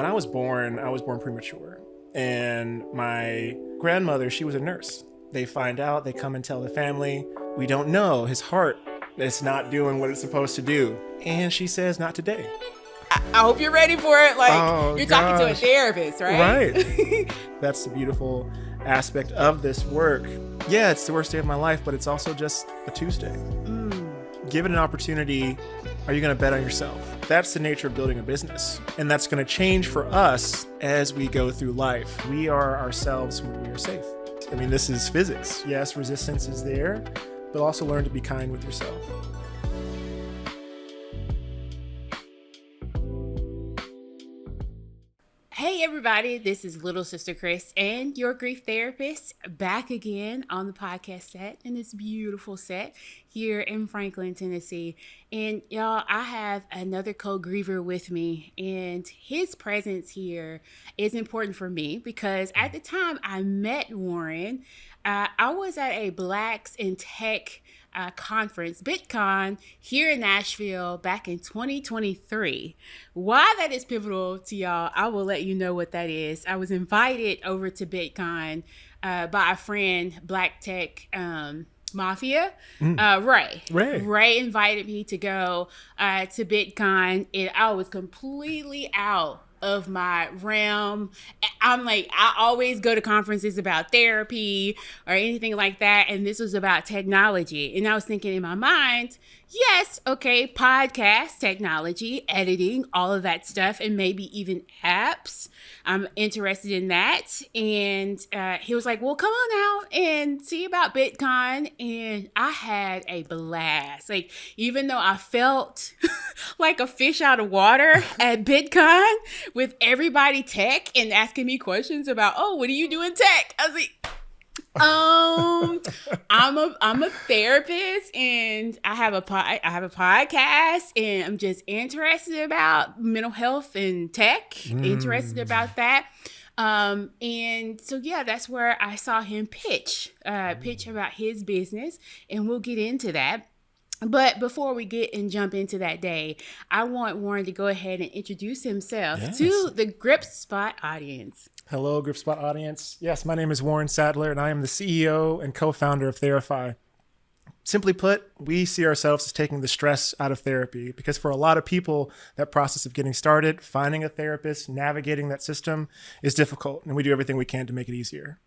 when I was born premature. And my grandmother, she was a nurse. They find out, they come and tell the family, we don't know, his heart is not doing what it's supposed to do. And she says, not today. I hope you're ready for it. Like, you're talking to a therapist, right? Right. That's the beautiful aspect of this work. Yeah, it's the worst day of my life, but it's also just a Tuesday. Given an opportunity, are you going to bet on yourself? That's the nature of building a business. And that's going to change for us as we go through life. We are ourselves when we are safe. I mean, this is physics. Yes, resistance is there, but also learn to be kind with yourself. Hey everybody, this is Little Sister Chris and your grief therapist back again on the podcast set in this beautiful set here in Franklin, Tennessee. And y'all, I have another co-griever with me, and his presence here is important for me because at the time I met Warren, I was at a Blacks in Tech conference, BitCon, here in Nashville back in 2023. Why that is pivotal to y'all, I will let you know what that is. I was invited over to BitCon by a friend, Black Tech Mafia. Ray invited me to go to BitCon, and I was completely out of my realm. I'm like, I always go to conferences about therapy or anything like that, and this was about technology. And I was thinking in my mind, yes, okay, podcast, technology, editing, all of that stuff, and maybe even apps. I'm interested in that. And he was like, well, come on out and see about BitCon. And I had a blast. Like, even though I felt like a fish out of water at BitCon with everybody tech and asking me questions about, oh, what do you do in tech? I was like, I'm a therapist, and I have a podcast, and I'm just interested about mental health and tech, interested about that. And so, yeah, that's where I saw him pitch about his business, and we'll get into that. But before we get and jump into that day, I want Warren to go ahead and introduce himself to the Grip Spot audience. Hello, Grip Spot audience. Yes, my name is Warren Sadler, and I am the CEO and co-founder of Therify. Simply put, we see ourselves as taking the stress out of therapy, because for a lot of people, that process of getting started, finding a therapist, navigating that system is difficult, and we do everything we can to make it easier.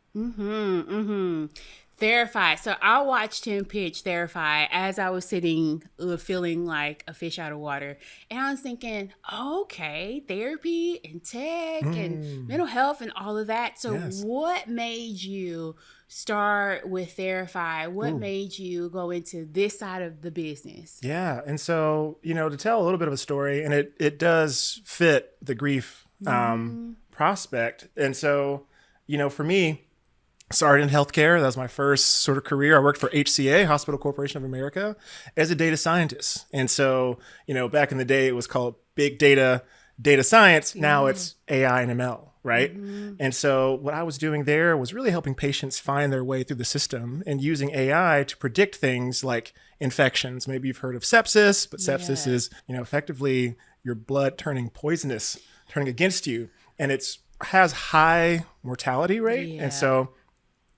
Therify. So I watched him pitch Therify as I was sitting feeling like a fish out of water. And I was thinking, okay, therapy and tech and mental health and all of that. So what made you start with Therify? What made you go into this side of the business? Yeah. And so, to tell a little bit of a story, and it does fit the grief prospect. And so, for me, started in healthcare. That was my first sort of career. I worked for HCA, Hospital Corporation of America, as a data scientist. And so, back in the day, it was called big data science. Now it's AI and ML, right? And so what I was doing there was really helping patients find their way through the system and using AI to predict things like infections. Maybe you've heard of sepsis, but sepsis is, effectively your blood turning poisonous, turning against you. And has high mortality rate. And so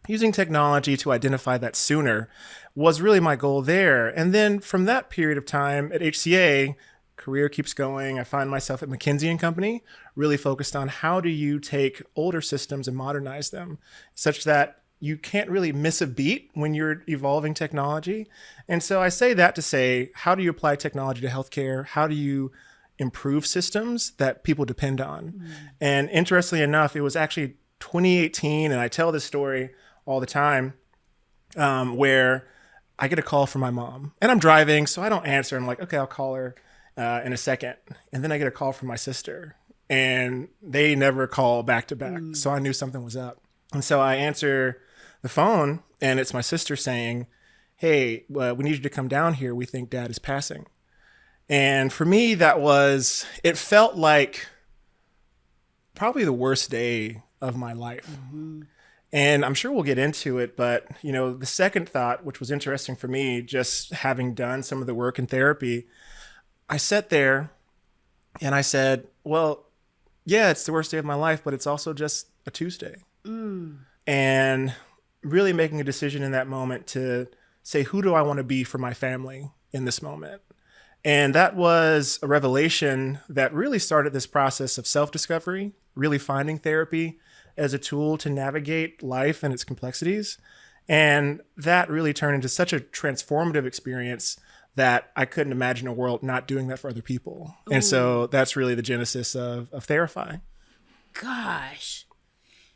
using technology to identify that sooner was really my goal there. And then from that period of time at HCA, career keeps going. I find myself at McKinsey & Company, really focused on how do you take older systems and modernize them such that you can't really miss a beat when you're evolving technology. And so I say that to say, how do you apply technology to healthcare? How do you improve systems that people depend on? And interestingly enough, it was actually 2018, and I tell this story all the time, where I get a call from my mom, and I'm driving, so I don't answer. I'm like, okay, I'll call her in a second. And then I get a call from my sister, and they never call back to back. So I knew something was up. And so I answer the phone, and it's my sister saying, hey, we need you to come down here. We think Dad is passing. And for me, it felt like probably the worst day of my life. And I'm sure we'll get into it, but the second thought, which was interesting for me, just having done some of the work in therapy, I sat there and I said, well, yeah, it's the worst day of my life, but it's also just a Tuesday. And really making a decision in that moment to say, who do I want to be for my family in this moment? And that was a revelation that really started this process of self-discovery, really finding therapy as a tool to navigate life and its complexities. And that really turned into such a transformative experience that I couldn't imagine a world not doing that for other people. And so that's really the genesis of Therify. Gosh.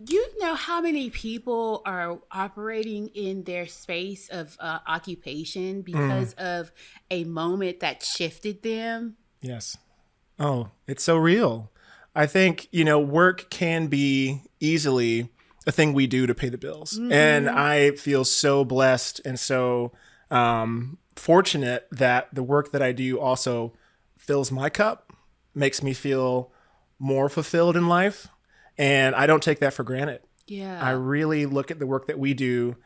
Do you know how many people are operating in their space of occupation because of a moment that shifted them? Yes. Oh, it's so real. I think, work can be easily a thing we do to pay the bills. And I feel so blessed and so fortunate that the work that I do also fills my cup, makes me feel more fulfilled in life. And I don't take that for granted. Yeah. I really look at the work that we do,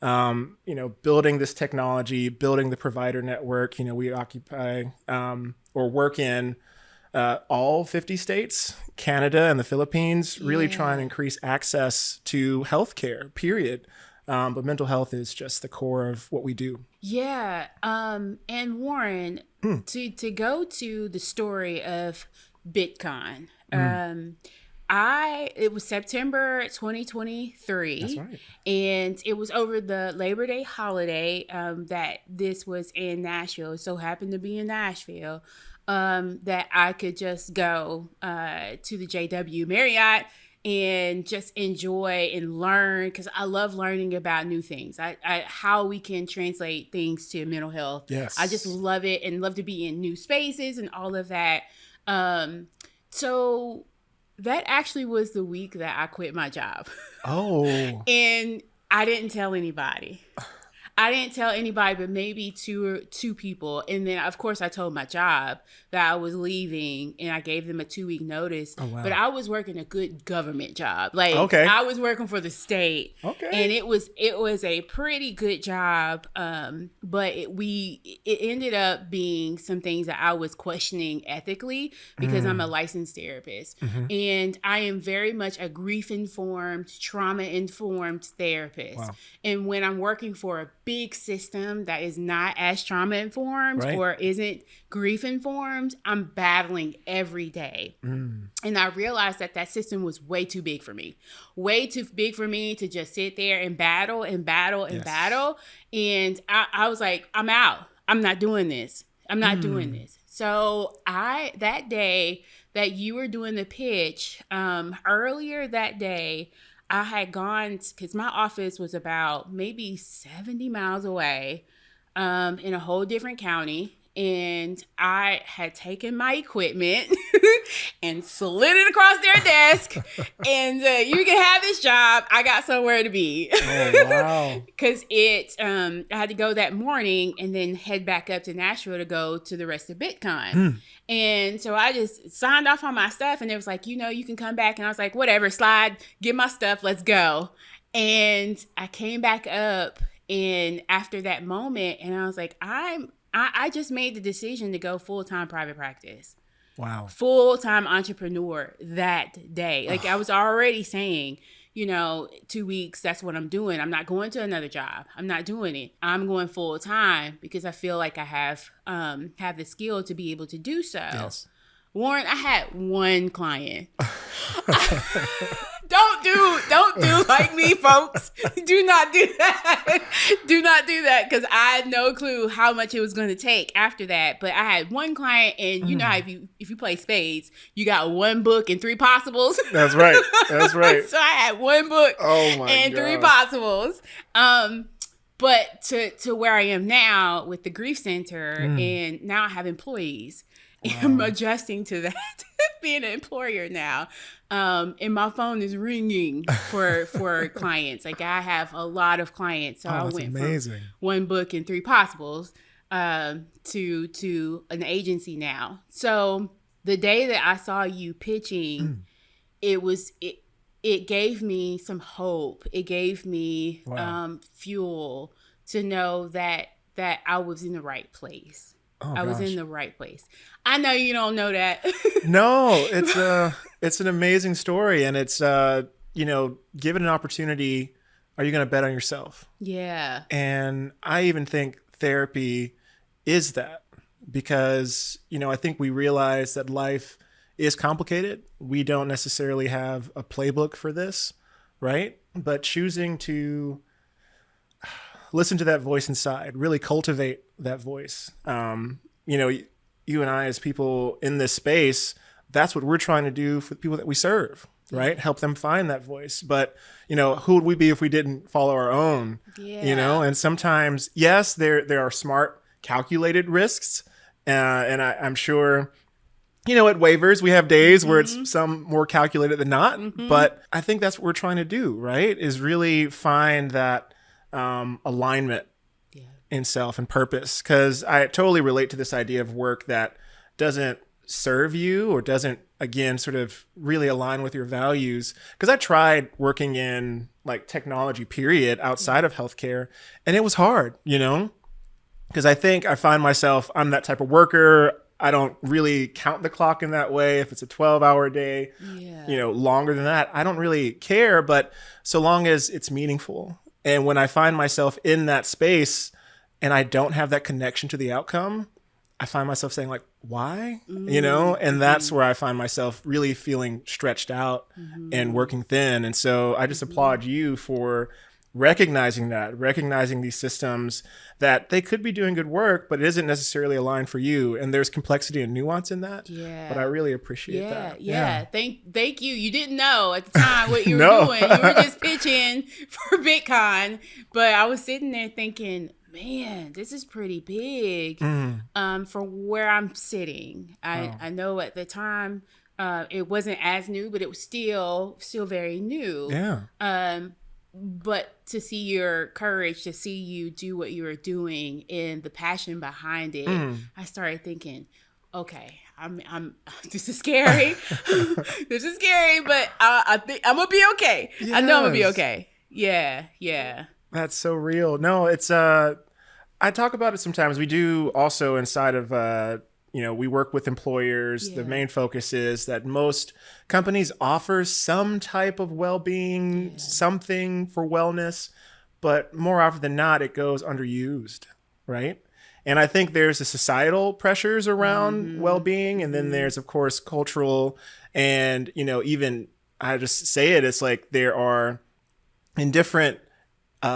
building this technology, building the provider network. We occupy or work in all 50 states, Canada and the Philippines, really try and increase access to healthcare, period. But mental health is just the core of what we do. Yeah. And Warren, to go to the story of Bitcoin, it was September 2023. That's right. And it was over the Labor Day holiday that this was in Nashville. It so happened to be in Nashville that I could just go to the JW Marriott and just enjoy and learn, because I love learning about new things. How we can translate things to mental health. Yes. I just love it and love to be in new spaces and all of that. So that actually was the week that I quit my job. Oh. And I didn't tell anybody. I didn't tell anybody but maybe two people. And then, of course, I told my job that I was leaving, and I gave them a 2-week notice. Oh, wow. But I was working a good government job. Like, okay. I was working for the state. Okay. And it was a pretty good job. But it ended up being some things that I was questioning ethically, because I'm a licensed therapist. And I am very much a grief-informed, trauma-informed therapist. Wow. And when I'm working for a big system that is not as trauma informed Right. or isn't grief informed, I'm battling every day. And I realized that system was way too big for me. Way too big for me to just sit there and battle and battle and battle. And I was like, I'm out. I'm not doing this. I'm not doing this. So that day that you were doing the pitch, earlier that day, I had gone, because my office was about maybe 70 miles away in a whole different county. And I had taken my equipment and slid it across their desk and you can have this job. I got somewhere to be. Oh, wow. Because I had to go that morning and then head back up to Nashville to go to the rest of Bitcoin. And so I just signed off on my stuff, and it was like, you can come back. And I was like, whatever, slide, get my stuff, let's go. And I came back up, and after that moment, and I was like, I just made the decision to go full-time private practice. Wow. Full-time entrepreneur that day. Like I was already saying, 2 weeks, that's what I'm doing. I'm not going to another job. I'm not doing it. I'm going full-time because I feel like I have the skill to be able to do so. Yes. Warren, I had one client. Don't do like me, folks. Do not do that. Do not do that, because I had no clue how much it was going to take after that. But I had one client, and you know how if you play spades, you got one book and 3 possibles. That's right. That's right. So I had one book and 3 gosh. possibles. But to where I am now with the grief center, and now I have employees. Wow. I'm adjusting to that, being an employer now. And my phone is ringing for clients. Like I have a lot of clients. So I went from one book and 3 possibles to an agency now. So the day that I saw you pitching, it gave me some hope. It gave me fuel to know that I was in the right place. Oh, I was gosh. in the right place. I know you don't know that. No, it's an amazing story, and it's given an opportunity, are you going to bet on yourself? Yeah. And I even think therapy is that, because I think we realize that life is complicated. We don't necessarily have a playbook for this, right? But choosing to listen to that voice inside, really cultivate that voice. You and I, as people in this space, that's what we're trying to do for the people that we serve, right? Help them find that voice. But, who would we be if we didn't follow our own? Yeah. And sometimes, yes, there are smart, calculated risks. And I'm sure, at waivers, we have days where it's some more calculated than not. But I think that's what we're trying to do, right? Is really find that alignment in self and purpose. Because I totally relate to this idea of work that doesn't serve you or doesn't, again, sort of really align with your values. Because I tried working in like technology, period, outside of healthcare, and it was hard, because I think I find myself, I'm that type of worker. I don't really count the clock in that way. If it's a 12-hour day, longer than that, I don't really care. But so long as it's meaningful. And when I find myself in that space and I don't have that connection to the outcome, I find myself saying like, why? And that's where I find myself really feeling stretched out and working thin. And so I just applaud you for recognizing these systems that they could be doing good work, but it isn't necessarily aligned for you. And there's complexity and nuance in that. Yeah. But I really appreciate that. Yeah. Thank you. You didn't know at the time what you were doing. You were just pitching for Bitcoin. But I was sitting there thinking, man, this is pretty big for where I'm sitting. I know at the time it wasn't as new, but it was still very new. Yeah. But to see your courage, to see you do what you were doing and the passion behind it, I started thinking, okay, I'm this is scary. This is scary, but I think I'm gonna be okay. Yes. I know I'm gonna be okay. Yeah. That's so real. No, it's I talk about it sometimes. We do also inside of we work with employers. The main focus is that most companies offer some type of well-being, something for wellness, but more often than not, it goes underused, right? And I think there's the societal pressures around well-being, and then there's, of course, cultural, and even I just say it's like there are in different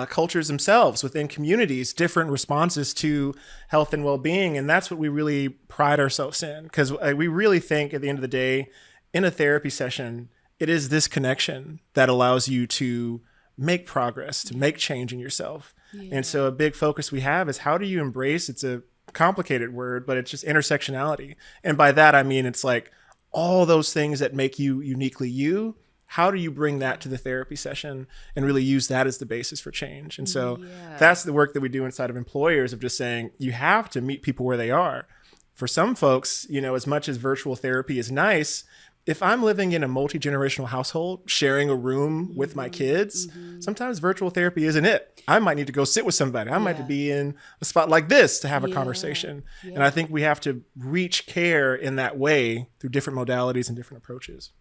cultures themselves within communities, different responses to health and well-being. And that's what we really pride ourselves in, because we really think at the end of the day, in a therapy session, it is this connection that allows you to make progress, to make change in yourself. And so a big focus we have is how do you embrace, it's a complicated word, but it's just intersectionality. And by that, I mean, it's like all those things that make you uniquely you. How do you bring that to the therapy session and really use that as the basis for change? And so that's the work that we do inside of employers, of just saying you have to meet people where they are. For some folks, as much as virtual therapy is nice, if I'm living in a multi-generational household, sharing a room with my kids, sometimes virtual therapy isn't it. I might need to go sit with somebody. I might be in a spot like this to have a conversation. And I think we have to reach care in that way through different modalities and different approaches.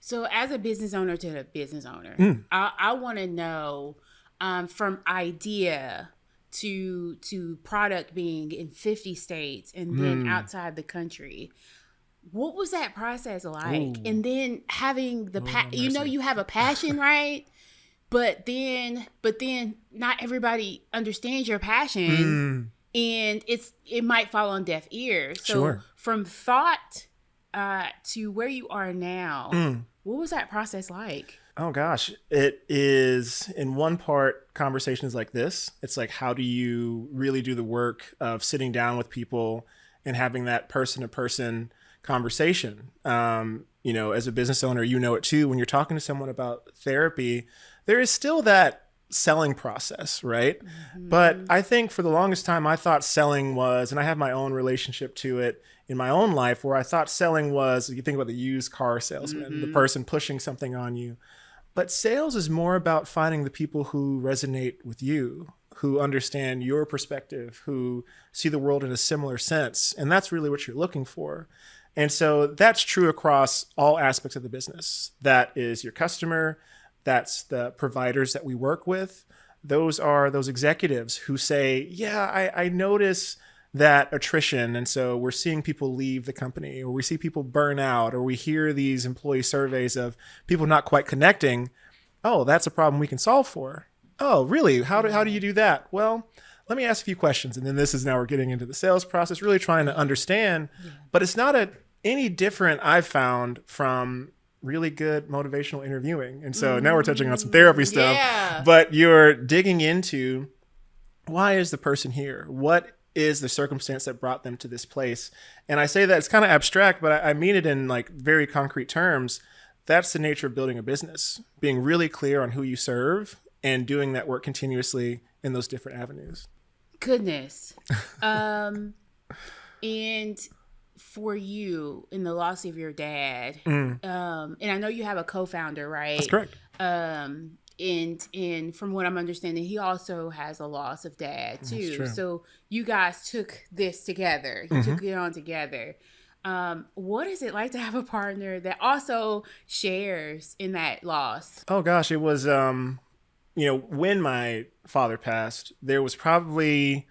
So as a business owner to the business owner, I want to know from idea to product being in 50 states and then outside the country, what was that process like? Ooh. And then having the you have a passion, right? But then not everybody understands your passion, and it might fall on deaf ears. So from thought to where you are now, what was that process like? Oh gosh, it is in one part conversations like this. It's like, how do you really do the work of sitting down with people and having that person to person conversation? As a business owner, it too, when you're talking to someone about therapy, there is still that selling process, right? But I think for the longest time, I thought selling was, and I have my own relationship to it in my own life, where I thought selling was, you think about the used car salesman, the person pushing something on you. But sales is more about finding the people who resonate with you who understand your perspective, who see the world in a similar sense. And that's really what you're looking for. And so that's true across all aspects of the business. That is your customer. That's the providers that we work with. Those are those executives who say, yeah, I notice that attrition. And so we're seeing people leave the company, or we see people burn out, or we hear these employee surveys of people not quite connecting. Oh, that's a problem we can solve for. Oh, really? How do you do that? Well, let me ask a few questions. And then we're getting into the sales process, really trying to understand. But it's not any different, I've found, from really good motivational interviewing. And so now we're touching on some therapy stuff, but you're digging into, why is the person here? What is the circumstance that brought them to this place? And I say that it's kind of abstract, but I mean it in like very concrete terms. That's the nature of building a business, being really clear on who you serve and doing that work continuously in those different avenues. Goodness. And for you, in the loss of your dad, and I know you have a co-founder, right? That's correct. And from what I'm understanding, he also has a loss of dad too. So you guys took this together. You took it on together. What is it like to have a partner that also shares in that loss? Oh gosh, it was, when my father passed, there was probably,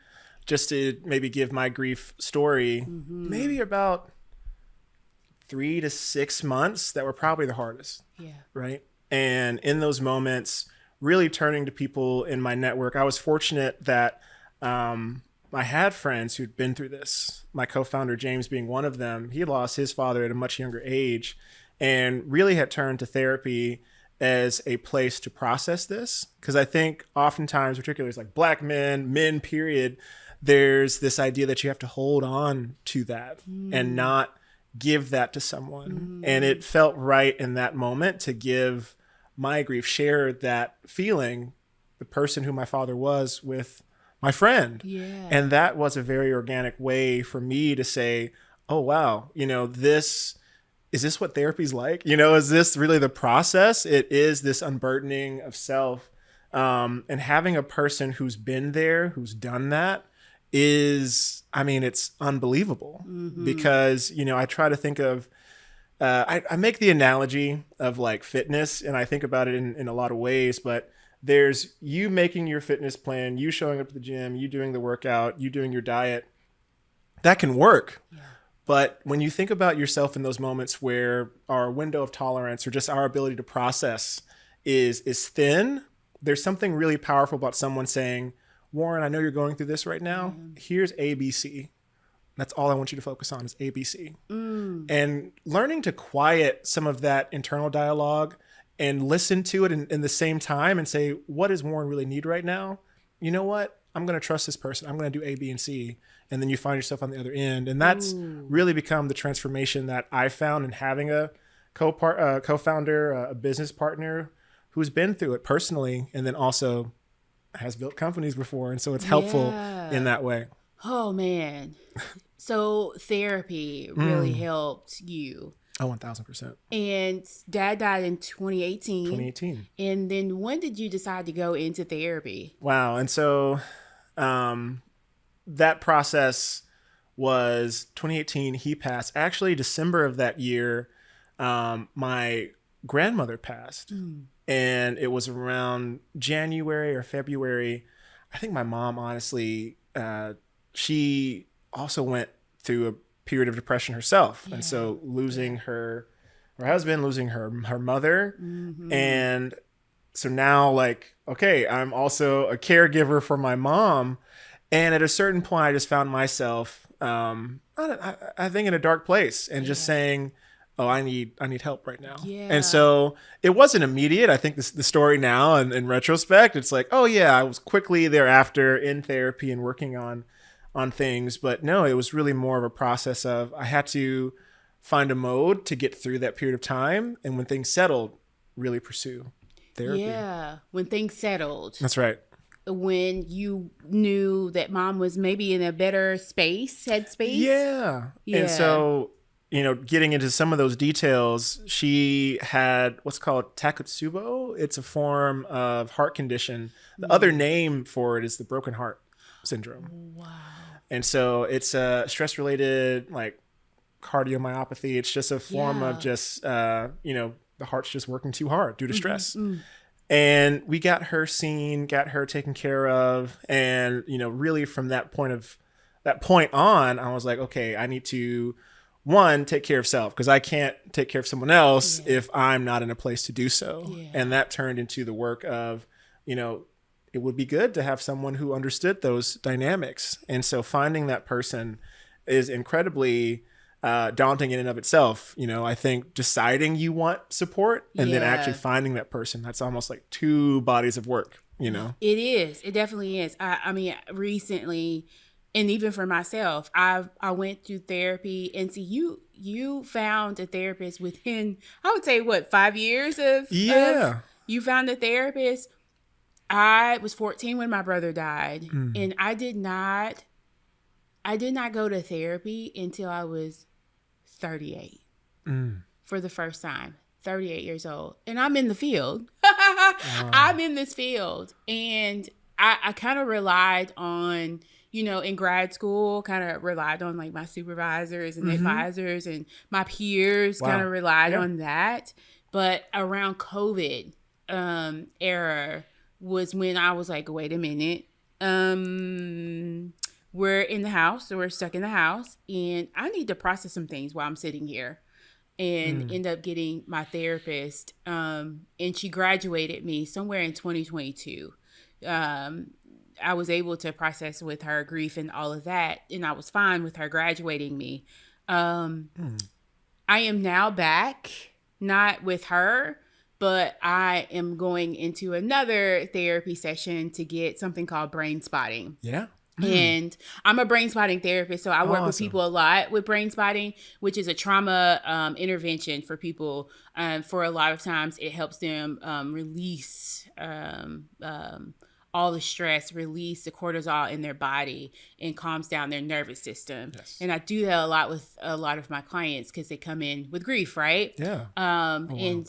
just to maybe give my grief story, maybe about 3 to 6 months that were probably the hardest. Yeah. Right. And in those moments, really turning to people in my network. I was fortunate that I had friends who'd been through this. My co-founder, James, being one of them. He lost his father at a much younger age and really had turned to therapy as a place to process this. Because I think oftentimes, particularly as like Black men, period, there's this idea that you have to hold on to that and not give that to someone. And it felt right in that moment to give my grief, share that feeling, the person who my father was, with my friend. Yeah. And that was a very organic way for me to say, oh, wow, is this what therapy's like? Is this really the process? It is this unburdening of self. And having a person who's been there, who's done that, it's unbelievable. Because, I try to think of, I make the analogy of like fitness, and I think about it in a lot of ways, but there's you making your fitness plan, you showing up to the gym, you doing the workout, you doing your diet. That can work. Yeah. But when you think about yourself in those moments where our window of tolerance or just our ability to process is thin, there's something really powerful about someone saying, Warren, I know you're going through this right now. Here's ABC. That's all I want you to focus on is ABC. And learning to quiet some of that internal dialogue and listen to it in the same time and say, what does Warren really need right now? You know what? I'm going to trust this person. I'm going to do A, B, and C. And then you find yourself on the other end. And that's really become the transformation that I found in having a co-founder, a business partner who's been through it personally and then also has built companies before. And so it's helpful in that way. Oh, man. So therapy really helped you. Oh, 1,000%. And dad died in 2018. 2018. And then when did you decide to go into therapy? Wow. And so that process was 2018. He passed. Actually, December of that year, my grandmother passed. And it was around January or February. I think my mom, honestly, she also went through a period of depression herself. And so losing her husband, losing her mother. And so now okay, I'm also a caregiver for my mom. And at a certain point, I just found myself, I think in a dark place and just saying, oh, I need help right now. Yeah. And so it wasn't immediate. I think the story now and in retrospect, it's like, oh yeah, I was quickly thereafter in therapy and working on things. But no, it was really more of a process of I had to find a mode to get through that period of time. And when things settled, really pursue therapy. Yeah. When things settled. That's right. When you knew that mom was maybe in a better headspace. Yeah. And so getting into some of those details, she had what's called takotsubo. It's a form of heart condition. The other name for it is the broken heart syndrome. Wow. And so it's a stress-related like cardiomyopathy. It's just a form of just, the heart's just working too hard due to stress. And we got her seen, got her taken care of. And, really from that point on, I was like, okay, I need to, one, take care of self, because I can't take care of someone else if I'm not in a place to do so. Yeah. And that turned into the work of, it would be good to have someone who understood those dynamics. And so finding that person is incredibly daunting in and of itself. I think deciding you want support and then actually finding that person, that's almost like two bodies of work, It is. It definitely is. I mean, recently, and even for myself, I went through therapy, and see, you found a therapist within, I would say, 5 years of you found a therapist. I was 14 when my brother died, and I did not go to therapy until I was 38 for the first time. 38 years old, and I'm in the field. I'm in this field, and I kind of relied on, in grad school, kind of relied on like my supervisors and advisors, and my peers kind of relied on that. But around COVID era was when I was like, wait a minute, we're in the house, so we're stuck in the house, and I need to process some things while I'm sitting here. And end up getting my therapist, and she graduated me somewhere in 2022. I was able to process with her grief and all of that, and I was fine with her graduating me. I am now back, not with her, but I am going into another therapy session to get something called brain spotting. Yeah. And I'm a brain spotting therapist, so I work with people a lot with brain spotting, which is a trauma intervention for people. For a lot of times, it helps them release all the stress, release the cortisol in their body, and calms down their nervous system. Yes. And I do that a lot with a lot of my clients because they come in with grief, right? Yeah. And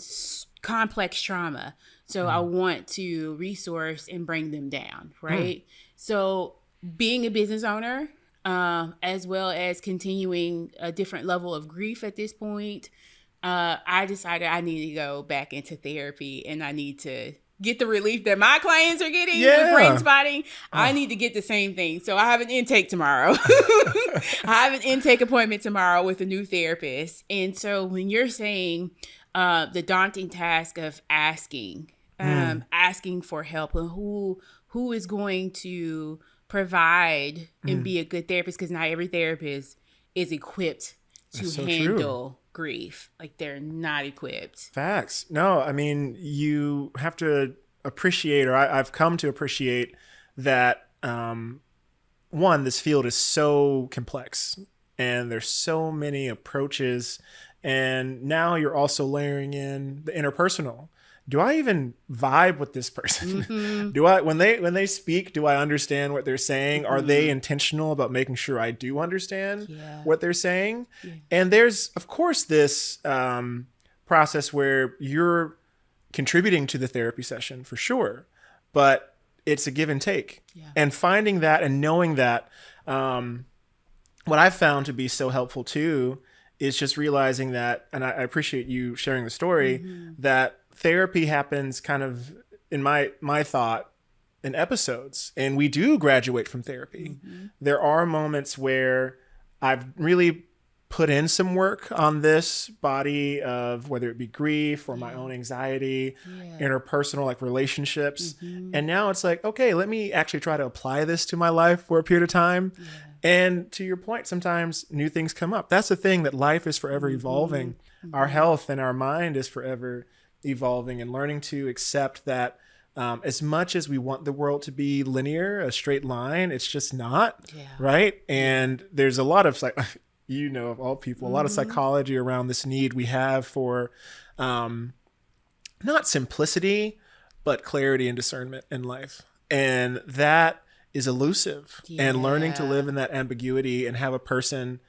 complex trauma. So I want to resource and bring them down, right? So being a business owner, as well as continuing a different level of grief at this point, I decided I need to go back into therapy, and I need to get the relief that my clients are getting with brain spotting. I need to get the same thing. So I have an intake tomorrow. I have an intake appointment tomorrow with a new therapist. And so when you're saying the daunting task of asking for help, and who is going to provide and be a good therapist, because not every therapist is equipped to handle grief. Like, they're not equipped. Facts. No, I mean, you have to appreciate, or I've come to appreciate that, one, this field is so complex and there's so many approaches, and now you're also layering in the interpersonal. Do I even vibe with this person? Do I, when they speak, do I understand what they're saying? Are they intentional about making sure I do understand what they're saying? Yeah. And there's, of course, this process where you're contributing to the therapy session for sure, but it's a give and take. Yeah. And finding that and knowing that, what I've found to be so helpful too is just realizing that, and I appreciate you sharing the story, that therapy happens kind of, in my thought, in episodes, and we do graduate from therapy. There are moments where I've really put in some work on this body of whether it be grief or my own anxiety, interpersonal, like relationships. And now it's like, okay, let me actually try to apply this to my life for a period of time. And to your point, sometimes new things come up. That's the thing, that life is forever evolving. Our health and our mind is forever evolving, and learning to accept that as much as we want the world to be linear, a straight line, it's just not, right? And there's a lot of, like, of all people, a lot of psychology around this need we have for not simplicity, but clarity and discernment in life. And that is elusive. And learning to live in that ambiguity and have a person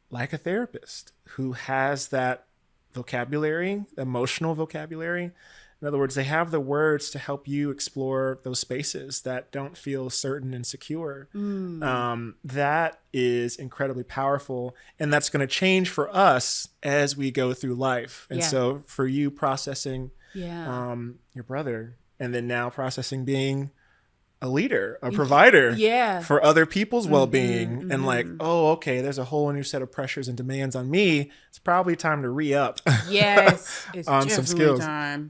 like a therapist who has that vocabulary, emotional vocabulary. In other words, they have the words to help you explore those spaces that don't feel certain and secure. That is incredibly powerful. And that's going to change for us as we go through life. And so for you processing your brother, and then now processing being a leader, a provider for other people's well-being, and like, oh, okay, there's a whole new set of pressures and demands on me. It's probably time to re-up Yes, it's on some skills. time.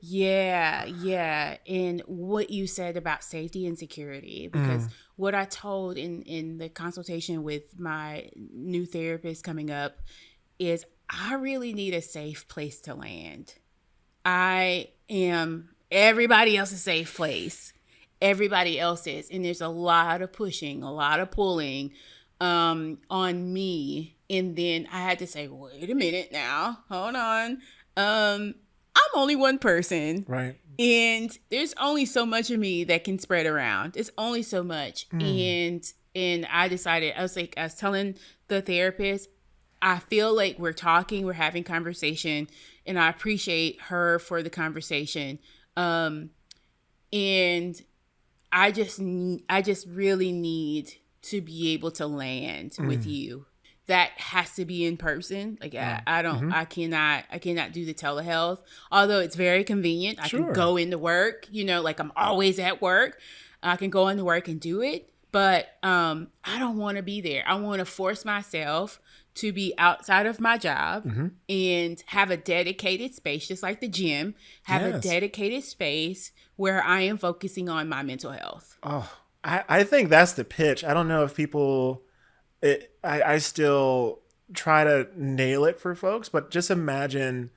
Yeah. And what you said about safety and security, because what I told in the consultation with my new therapist coming up is I really need a safe place to land. I am everybody else's safe place. Everybody else's. And there's a lot of pushing, a lot of pulling on me. And then I had to say, wait a minute now, hold on. I'm only one person. Right. And there's only so much of me that can spread around. It's only so much. And I decided, I was telling the therapist, I feel like we're talking, we're having conversation, and I appreciate her for the conversation. And I just really need to be able to land with you. That has to be in person. Like I cannot do the telehealth. Although it's very convenient. I can go into work, like I'm always at work. I can go into work and do it. But I don't want to be there. I want to force myself to be outside of my job and have a dedicated space, just like the gym, have a dedicated space where I am focusing on my mental health. Oh, I think that's the pitch. I don't know if people, I still try to nail it for folks, but just imagine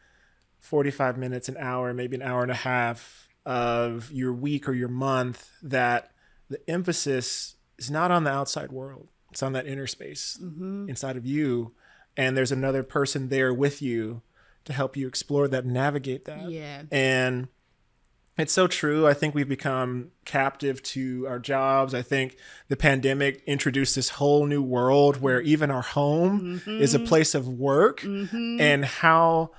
45 minutes, an hour, maybe an hour and a half of your week or your month that the emphasis is not on the outside world. It's on that inner space inside of you. And there's another person there with you to help you explore that, navigate that. Yeah. And it's so true. I think we've become captive to our jobs. I think the pandemic introduced this whole new world where even our home is a place of work, and how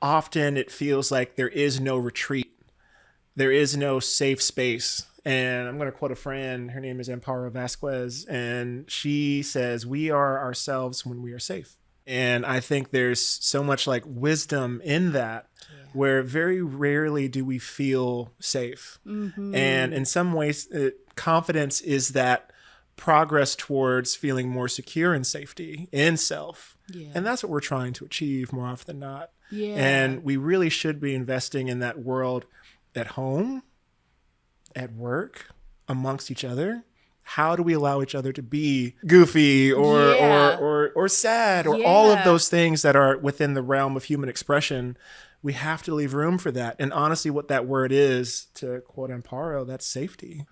often it feels like there is no retreat. There is no safe space. And I'm going to quote a friend. Her name is Amparo Vasquez. And she says, we are ourselves when we are safe. And I think there's so much like wisdom in that, where very rarely do we feel safe. And in some ways, confidence is that progress towards feeling more secure and safety in self. And that's what we're trying to achieve more often than not. And we really should be investing in that world at home, at work, amongst each other. How do we allow each other to be goofy or sad or all of those things that are within the realm of human expression? We have to leave room for that. And honestly, what that word is, to quote Amparo, that's safety.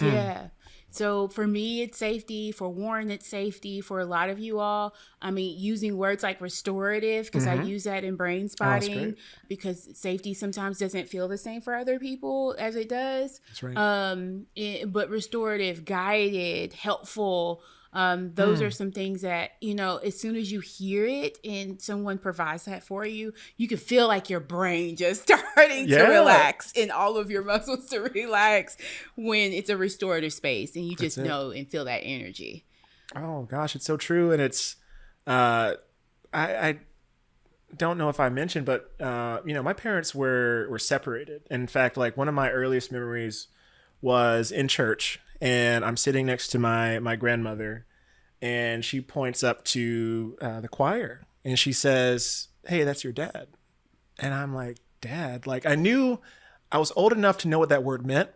Yeah. So for me, it's safety. For Warren, it's safety. For a lot of you all, I mean, using words like restorative, because I use that in brain spotting, because safety sometimes doesn't feel the same for other people as it does. That's right. But restorative, guided, helpful, those are some things that, as soon as you hear it and someone provides that for you, you can feel like your brain just starting to relax and all of your muscles to relax when it's a restorative space, and you just know and feel that energy. Oh gosh, it's so true. And it's, I don't know if I mentioned, but, my parents were separated. In fact, like one of my earliest memories was in church, and I'm sitting next to my grandmother, and she points up to the choir, and she says, "Hey, that's your dad." And I'm like, "Dad?" Like, I knew I was old enough to know what that word meant,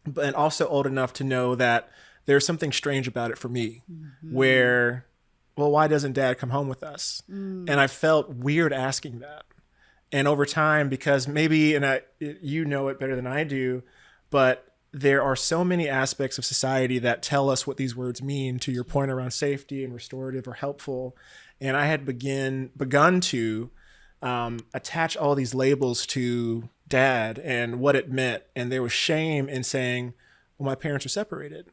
but also old enough to know that there's something strange about it for me, where, well, why doesn't Dad come home with us? And I felt weird asking that. And over time, because maybe, and you know it better than I do, but there are so many aspects of society that tell us what these words mean, to your point around safety and restorative or helpful. And I had begun to attach all these labels to Dad and what it meant. And there was shame in saying, well, my parents are separated.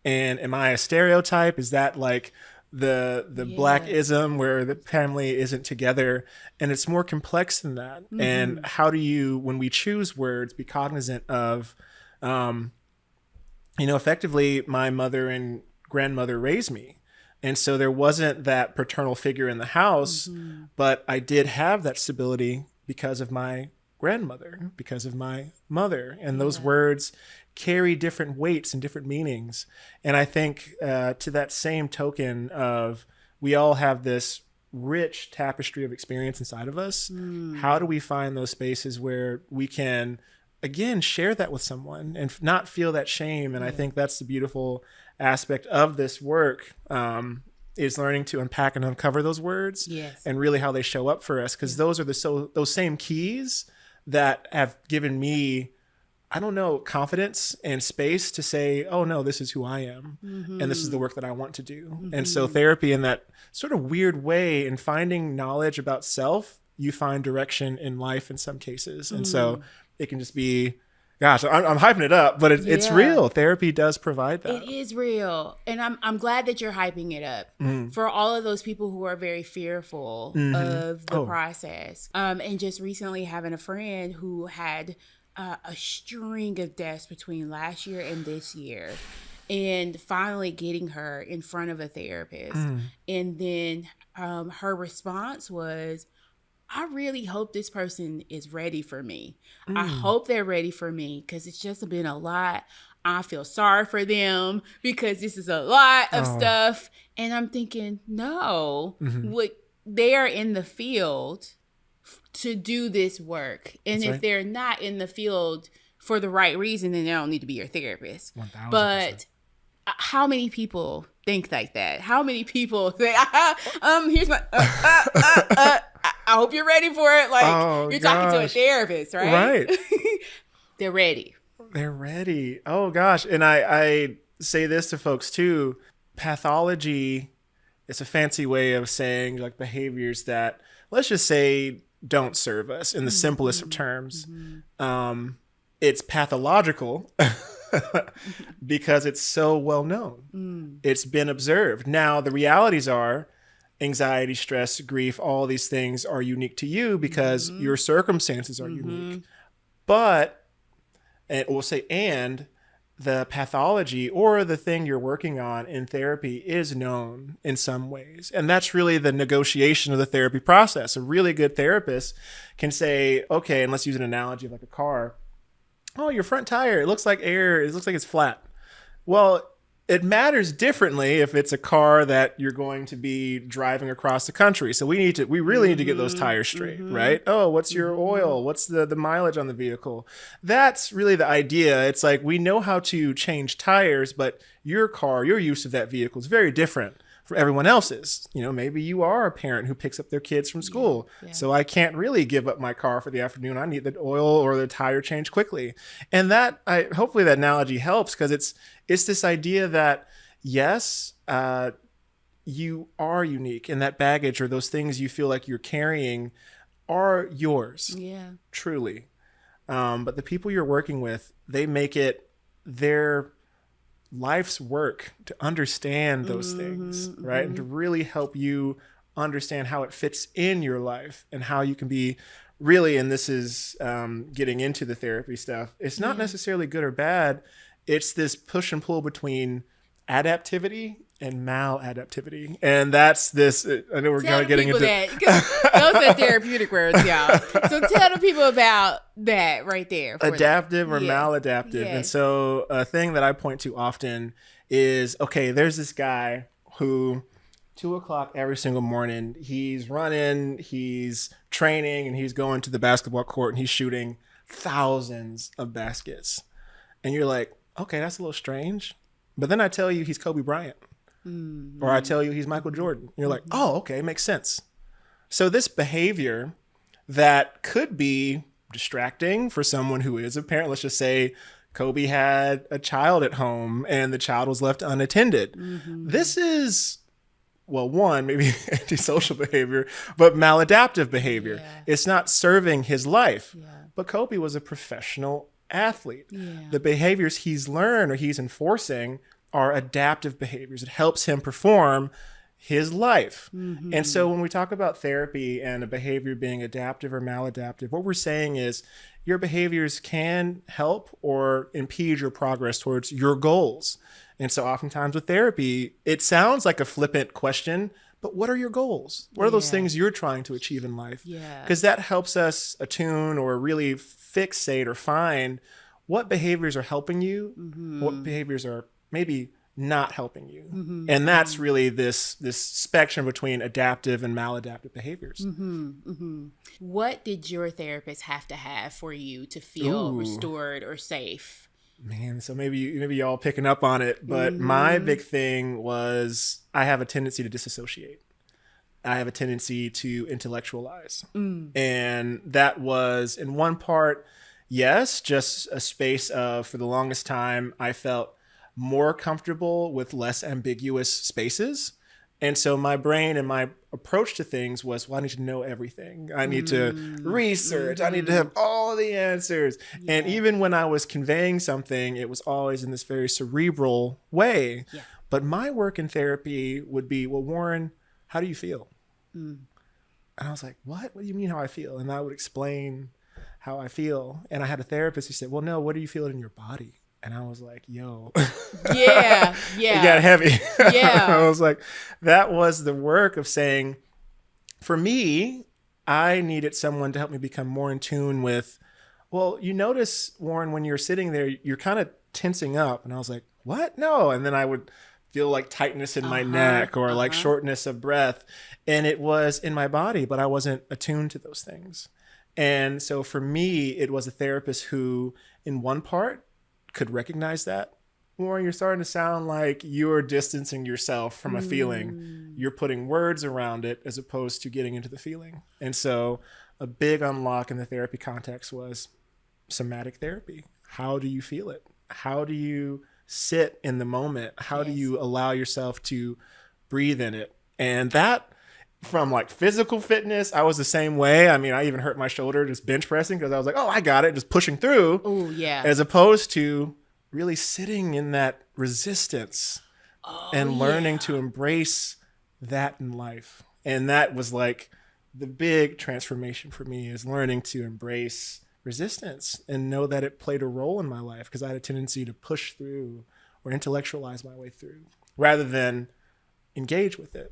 And am I a stereotype? Is that like the blackism where the family isn't together, and it's more complex than that. And how do you, when we choose words, be cognizant of, effectively my mother and grandmother raised me. And so there wasn't that paternal figure in the house, but I did have that stability because of my grandmother, because of my mother. And those words carry different weights and different meanings. And I think to that same token of, we all have this rich tapestry of experience inside of us. How do we find those spaces where we can, again, share that with someone and not feel that shame? And I think that's the beautiful aspect of this work, is learning to unpack and uncover those words and really how they show up for us. Because those are those same keys that have given me, I don't know, confidence and space to say, oh no, this is who I am. And this is the work that I want to do. And so therapy, in that sort of weird way, in finding knowledge about self, you find direction in life in some cases. And so it can just be, gosh, I'm hyping it up, but it's real. Therapy does provide that. It is real. And I'm glad that you're hyping it up for all of those people who are very fearful of the process. And just recently having a friend who had a string of deaths between last year and this year, and finally getting her in front of a therapist. And then her response was, I really hope this person is ready for me. I hope they're ready for me, because it's just been a lot. I feel sorry for them because this is a lot of stuff. And I'm thinking, no, they are in the field to do this work. And if they're not in the field for the right reason, then they don't need to be your therapist. 1000%. But how many people think like that? How many people say, here's my, I hope you're ready for it. Like, you're talking to a therapist, right? Right. They're ready. They're ready. Oh gosh. And I say this to folks too. Pathology is a fancy way of saying like behaviors that, let's just say, don't serve us in the simplest of terms. It's pathological because it's so well known. It's been observed. Now, the realities are anxiety, stress, grief, all these things are unique to you because your circumstances are unique. But, and we'll say, and the pathology or the thing you're working on in therapy is known in some ways. And that's really the negotiation of the therapy process. A really good therapist can say, okay, and let's use an analogy of like a car. Oh, your front tire, it looks like air, it looks like it's flat. Well, it matters differently if it's a car that you're going to be driving across the country. So we really need to get those tires straight, right? Oh, what's your oil? What's the mileage on the vehicle? That's really the idea. It's like, we know how to change tires, but your car, your use of that vehicle is very different from everyone else's. You know, maybe you are a parent who picks up their kids from school. So I can't really give up my car for the afternoon. I need the oil or the tire change quickly. And that, hopefully that analogy helps, because it's this idea that, yes, you are unique, and that baggage or those things you feel like you're carrying are yours. Truly. But the people you're working with, they make it their life's work to understand those things, right? And to really help you understand how it fits in your life and how you can be really, and this is getting into the therapy stuff, it's not necessarily good or bad. It's this push and pull between adaptivity and maladaptivity. And that's this, I know we're kind of getting into that, those are therapeutic words, y'all. So tell the people about that right there. Adaptive or maladaptive. And so a thing that I point to often is, okay, there's this guy who 2:00 every single morning, he's running, he's training, and he's going to the basketball court and he's shooting thousands of baskets. And you're like, okay, that's a little strange. But then I tell you he's Kobe Bryant. Or I tell you he's Michael Jordan. You're like, oh, okay, makes sense. So this behavior that could be distracting for someone who is a parent, let's just say Kobe had a child at home and the child was left unattended. This is, well, one, maybe antisocial behavior, but maladaptive behavior. It's not serving his life. But Kobe was a professional athlete. The behaviors he's learned or he's enforcing are adaptive behaviors. It helps him perform his life. And so when we talk about therapy and a behavior being adaptive or maladaptive, what we're saying is your behaviors can help or impede your progress towards your goals. And so oftentimes with therapy, it sounds like a flippant question, but what are your goals? What are those things you're trying to achieve in life? Yeah. Because that helps us attune or really fixate or find what behaviors are helping you, what behaviors are maybe not helping you. And that's really this spectrum between adaptive and maladaptive behaviors. What did your therapist have to have for you to feel restored or safe? Man, so maybe y'all picking up on it, but my big thing was I have a tendency to disassociate. I have a tendency to intellectualize. And that was in one part, yes, just a space of, for the longest time, I felt more comfortable with less ambiguous spaces. And so my brain and my approach to things was, well, I need to know everything. I need to research. I need to have all the answers. Yeah. And even when I was conveying something, it was always in this very cerebral way. Yeah. But my work in therapy would be, well, Warren, how do you feel? And I was like, what? What do you mean how I feel? And I would explain how I feel. And I had a therapist who said, well, no, what do you feel in your body? And I was like, yo. Yeah. It got heavy. Yeah. I was like, that was the work of saying, for me, I needed someone to help me become more in tune with, well, you notice, Warren, when you're sitting there, you're kind of tensing up. And I was like, what? No. And then I would feel like tightness in my neck or like shortness of breath. And it was in my body, but I wasn't attuned to those things. And so for me, it was a therapist who, in one part, could recognize that. Warren, you're starting to sound like you're distancing yourself from a feeling. You're putting words around it as opposed to getting into the feeling. And so a big unlock in the therapy context was somatic therapy. How do you feel it? How do you sit in the moment? How do you allow yourself to breathe in it? And that, from like physical fitness, I was the same way. I mean, I even hurt my shoulder just bench pressing because I was like, oh, I got it, just pushing through. Oh, yeah. As opposed to really sitting in that resistance and learning to embrace that in life. And that was like the big transformation for me, is learning to embrace resistance and know that it played a role in my life, because I had a tendency to push through or intellectualize my way through rather than engage with it.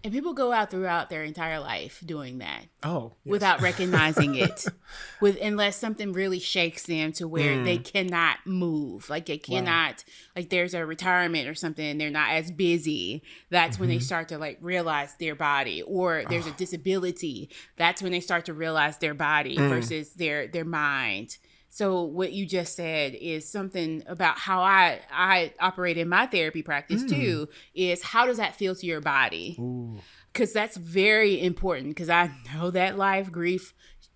And people go out throughout their entire life doing that. Oh, yes. Without recognizing it, unless something really shakes them to where they cannot move. Like they cannot, like there's a retirement or something and they're not as busy. That's when they start to like realize their body. Or there's a disability. That's when they start to realize their body versus their mind. So what you just said is something about how I operate in my therapy practice too, is how does that feel to your body? Because that's very important, because I know that life grief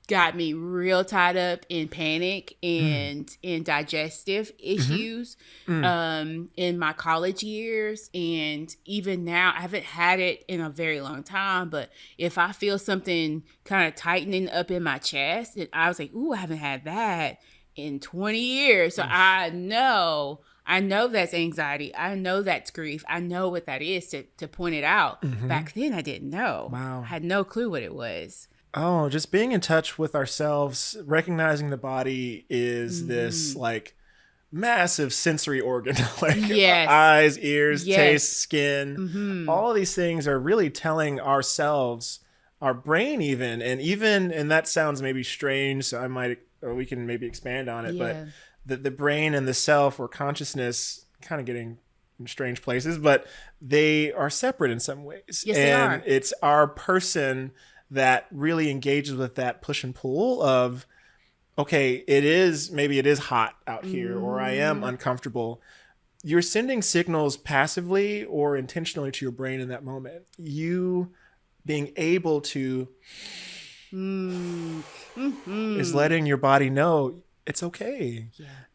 got me real tied up in panic and in digestive issues in my college years. And even now, I haven't had it in a very long time, but if I feel something kind of tightening up in my chest, and I was like, ooh, I haven't had that in 20 years. So I know that's anxiety. I know that's grief. I know what that is to point it out. Back then, I didn't know. Wow. I had no clue what it was. Oh, just being in touch with ourselves, recognizing the body is this like massive sensory organ, like eyes, ears, taste, skin. All of these things are really telling ourselves, our brain even, and that sounds maybe strange, so we can maybe expand on it, but the brain and the self or consciousness kind of getting in strange places, but they are separate in some ways. Yes, and they are. It's our person that really engages with that push and pull of, okay, maybe it is hot out here, or I am uncomfortable. You're sending signals passively or intentionally to your brain in that moment. You being able to is letting your body know it's okay.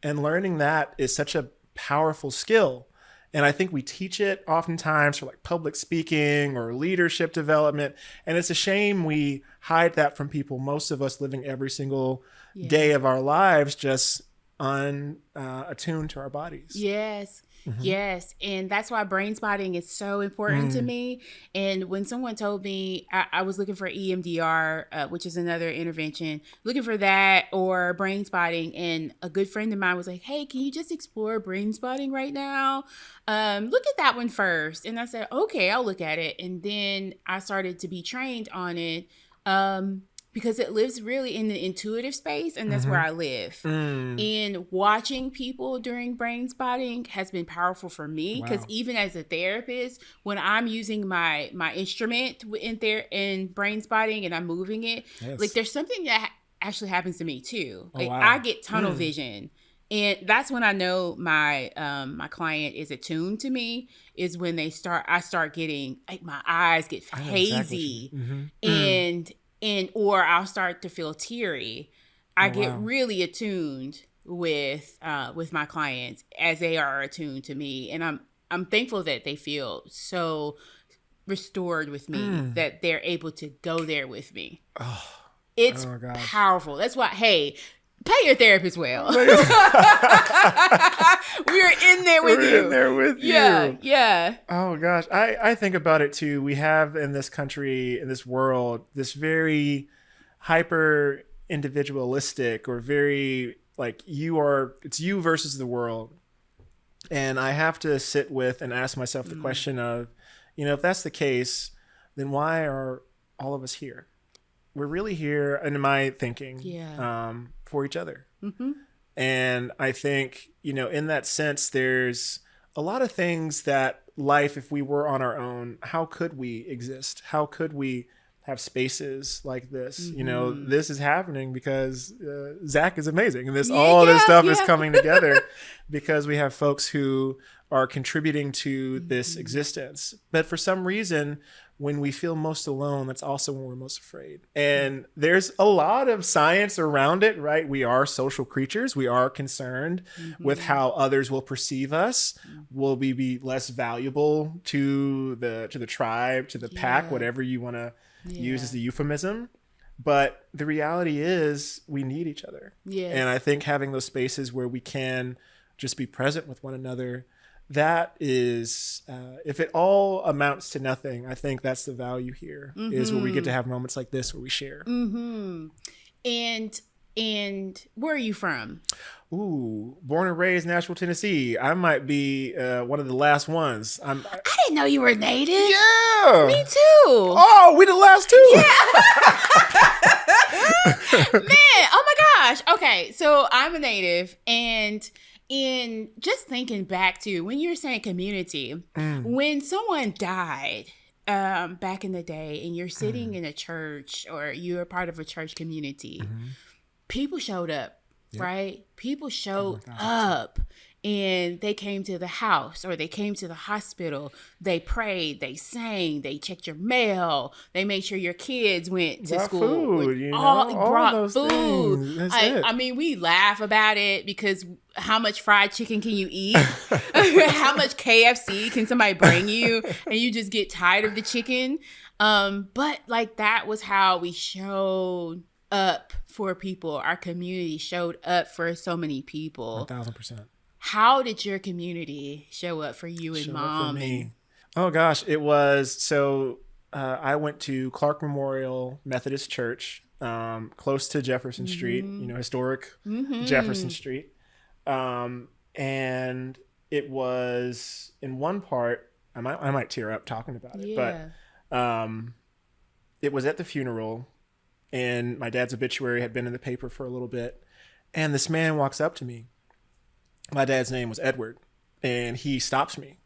And learning that is such a powerful skill. And I think we teach it oftentimes for like public speaking or leadership development. And it's a shame we hide that from people. Most of us living every single day of our lives just unattuned to our bodies. Yes. Yes. And that's why brain spotting is so important to me. And when someone told me I was looking for EMDR, which is another intervention, looking for that or brain spotting, and a good friend of mine was like, hey, can you just explore brain spotting right now? Look at that one first. And I said, okay, I'll look at it. And then I started to be trained on it. Because it lives really in the intuitive space, and that's where I live. And watching people during brain spotting has been powerful for me, because even as a therapist, when I'm using my instrument in brain spotting and I'm moving it, like there's something that actually happens to me too. Like I get tunnel vision. And that's when I know my my client is attuned to me, is when I start getting, like, my eyes get hazy, and or I'll start to feel teary. I get really attuned with my clients as they are attuned to me, and I'm thankful that they feel so restored with me, that they're able to go there with me. It's powerful. That's why, hey, pay your therapist well. We're in there with you. We're in there with you. Yeah. Oh gosh, I think about it too. We have in this country, in this world, this very hyper individualistic, or very like it's you versus the world. And I have to sit with and ask myself the question of, if that's the case, then why are all of us here? We're really here, in my thinking, for each other. And I think, in that sense, there's a lot of things that life, if we were on our own, how could we exist? How could we have spaces like this? This is happening because Zach is amazing. And all this stuff is coming together because we have folks who are contributing to this existence. But for some reason, when we feel most alone, that's also when we're most afraid. And there's a lot of science around it, right? We are social creatures. We are concerned with how others will perceive us. Will we be less valuable to the tribe, to the pack, whatever you want to use as the euphemism? But the reality is we need each other. And I think having those spaces where we can just be present with one another, that is, if it all amounts to nothing, I think that's the value here, is where we get to have moments like this where we share. And where are you from? Ooh, born and raised Nashville, Tennessee. I might be one of the last ones. I didn't know you were native. Yeah. Me too. Oh, we the last two. Yeah. Man, oh my gosh. Okay, so I'm a native, and in just thinking back to when you were saying community, when someone died back in the day, and you're sitting in a church, or you're a part of a church community, people showed up, right? People showed up, and they came to the house, or they came to the hospital. They prayed, they sang, they checked your mail, they made sure your kids went to school. Food, brought those food. That's it. I mean, we laugh about it because how much fried chicken can you eat? How much KFC can somebody bring you, and you just get tired of the chicken? But like, that was how we showed up for people. Our community showed up for so many people. 1,000%. How did your community show up for you and Mom? For me. Oh gosh, it was so. I went to Clark Memorial Methodist Church, close to Jefferson Street. Historic Jefferson Street, and it was in one part. I might tear up talking about it, but it was at the funeral, and my dad's obituary had been in the paper for a little bit, and this man walks up to me. My dad's name was Edward, and he stops me.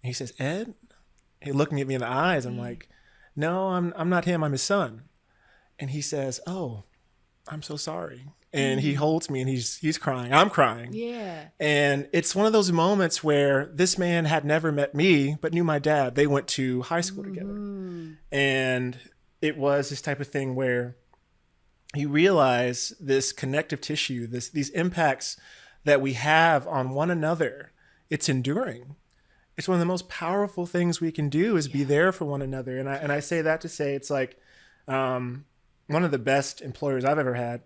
He says, "Ed?" He looked me in the eyes. I'm like, "No, I'm not him. I'm his son." And he says, "Oh, I'm so sorry." And he holds me, and he's crying. I'm crying. Yeah. And it's one of those moments where this man had never met me, but knew my dad. They went to high school together. And it was this type of thing where you realize this connective tissue, these impacts that we have on one another. It's enduring. It's one of the most powerful things we can do is be there for one another. And I say that to say it's like one of the best employers I've ever had.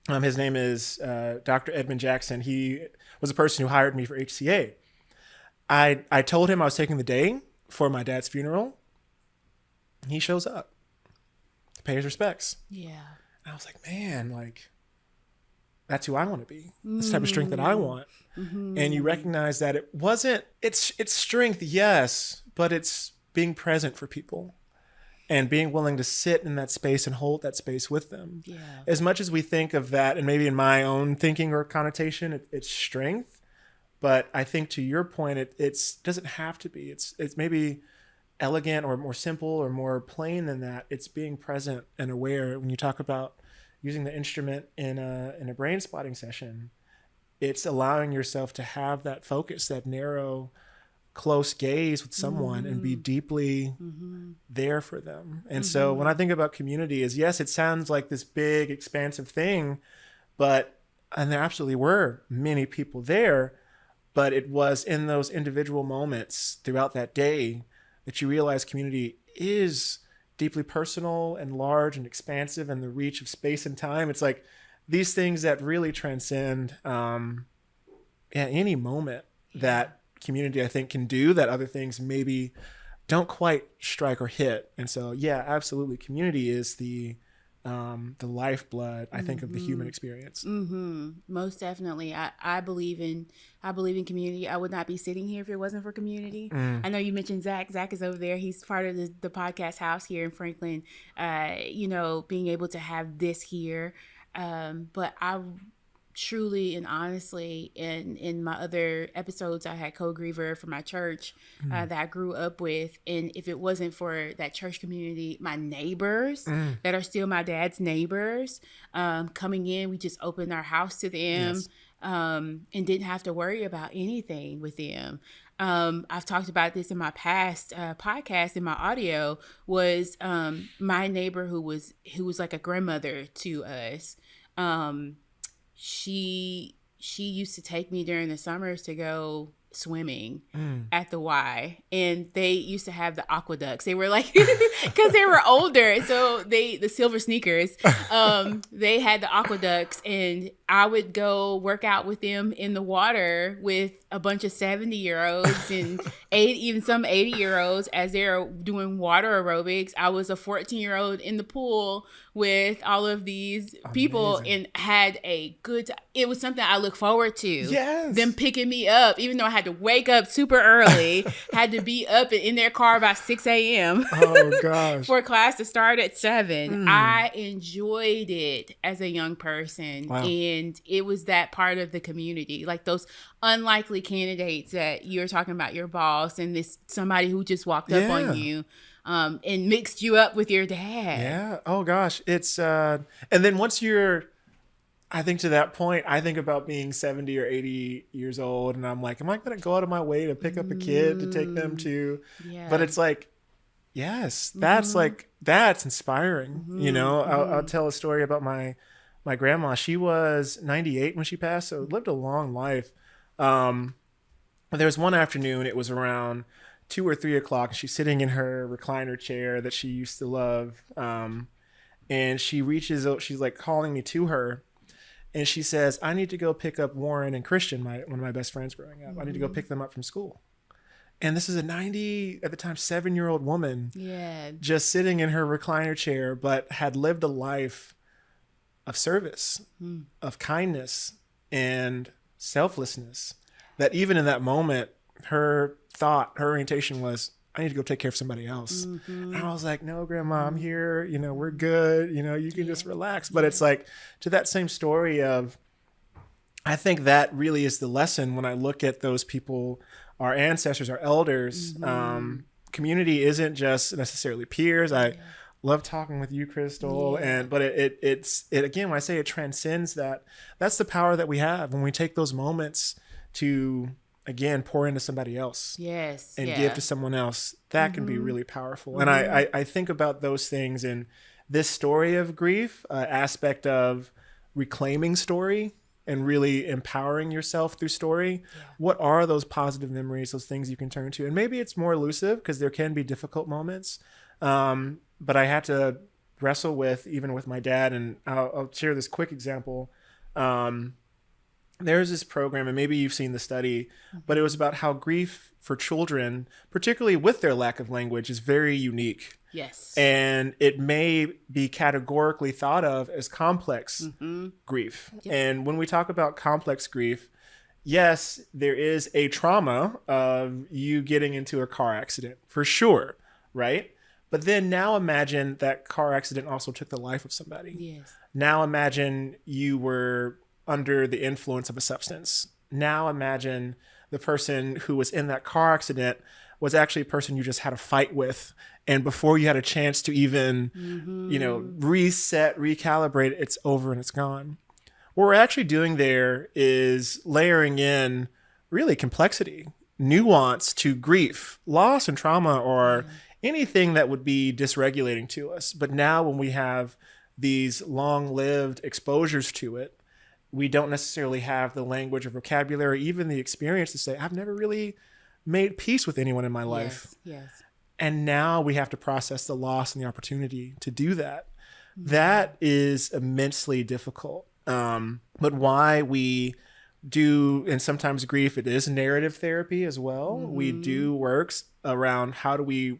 His name is Dr. Edmund Jackson. He was a person who hired me for HCA. I told him I was taking the day for my dad's funeral. He shows up to pay his respects. Yeah. And I was like, man, like, that's who I want to be. This type of strength that I want. And you recognize that it wasn't, it's strength, yes, but it's being present for people and being willing to sit in that space and hold that space with them. Yeah. As much as we think of that, and maybe in my own thinking or connotation, it's strength. But I think to your point, it doesn't have to be. It's maybe elegant or more simple or more plain than that. It's being present and aware. When you talk about using the instrument in a brain spotting session, it's allowing yourself to have that focus, that narrow, close gaze with someone and be deeply there for them. And so when I think about community is, yes, it sounds like this big, expansive thing, and there absolutely were many people there, but it was in those individual moments throughout that day that you realize community is deeply personal and large and expansive, and the reach of space and time. It's like these things that really transcend any moment that community, I think, can do that other things maybe don't quite strike or hit. And so, yeah, absolutely. Community is the lifeblood, I think, of the human experience. Most definitely. I believe in community. I would not be sitting here if it wasn't for community. I know you mentioned Zach. Zach is over there. He's part of the podcast house here in Franklin. Being able to have this here. But I truly and honestly, in my other episodes, I had co-griever for my church that I grew up with. And if it wasn't for that church community, my neighbors that are still my dad's neighbors coming in, we just opened our house to them. Yes. And didn't have to worry about anything with them. I've talked about this in my past podcast, in my audio, was my neighbor who was like a grandmother to us. She used to take me during the summers to go swimming at the Y, and they used to have the aqueducts. They were like, because they were older, so the silver sneakers, they had the aqueducts, and I would go work out with them in the water with a bunch of 70-year-olds and even some 80-year-olds as they're doing water aerobics. I was a 14-year-old in the pool with all of these people and had a good time. It was something I look forward to. Yes. Them picking me up, even though I had to wake up super early, had to be up in their car by 6 a.m. Oh, gosh. for class to start at 7. I enjoyed it as a young person. Wow. And it was that part of the community, like those unlikely candidates that you're talking about, your boss and this somebody who just walked up on you and mixed you up with your dad. Yeah. Oh, gosh. It's and then once you're, I think to that point, I think about being 70 or 80 years old, and I'm like, am I going to go out of my way to pick up a kid to take them to? Yeah. But it's like, yes, that's that's inspiring. I'll tell a story about my grandma. She was 98 when she passed, so lived a long life. There was one afternoon, it was around 2 or 3 o'clock. She's sitting in her recliner chair that she used to love. And she reaches out, she's like calling me to her. And she says, I need to go pick up Warren and Christian, one of my best friends growing up. I need to go pick them up from school. And this is a 90, at the time, 7-year-old woman. Yeah. Just sitting in her recliner chair, but had lived a life of service, of kindness, and selflessness. That even in that moment, her orientation was, I need to go take care of somebody else. And I was like, no, Grandma, I'm here. We're good. You can just relax. But it's like, to that same story of, I think that really is the lesson when I look at those people, our ancestors, our elders. Community isn't just necessarily peers. I love talking with you, Crystal. But it's again, when I say it transcends that, that's the power that we have when we take those moments to, again, pour into somebody else. Yes. And give to someone else. That can be really powerful. And I think about those things in this story of grief, aspect of reclaiming story and really empowering yourself through story. What are those positive memories, those things you can turn to? And maybe it's more elusive because there can be difficult moments. But I had to wrestle with, even with my dad, and I'll share this quick example. there's this program, and maybe you've seen the study, but it was about how grief for children, particularly with their lack of language, is very unique. Yes. And it may be categorically thought of as complex grief. Yep. And when we talk about complex grief, yes, there is a trauma of you getting into a car accident, for sure, right? But then now imagine that car accident also took the life of somebody. Yes. Now imagine you were under the influence of a substance. Now imagine the person who was in that car accident was actually a person you just had a fight with. And before you had a chance to even, reset, recalibrate, it's over and it's gone. What we're actually doing there is layering in really complexity, nuance to grief, loss and trauma, or anything that would be dysregulating to us. But now when we have these long-lived exposures to it, we don't necessarily have the language or vocabulary, even the experience to say, I've never really made peace with anyone in my life. Yes. And now we have to process the loss and the opportunity to do that. That is immensely difficult. But why we do, and sometimes grief, it is narrative therapy as well. We do works around how do we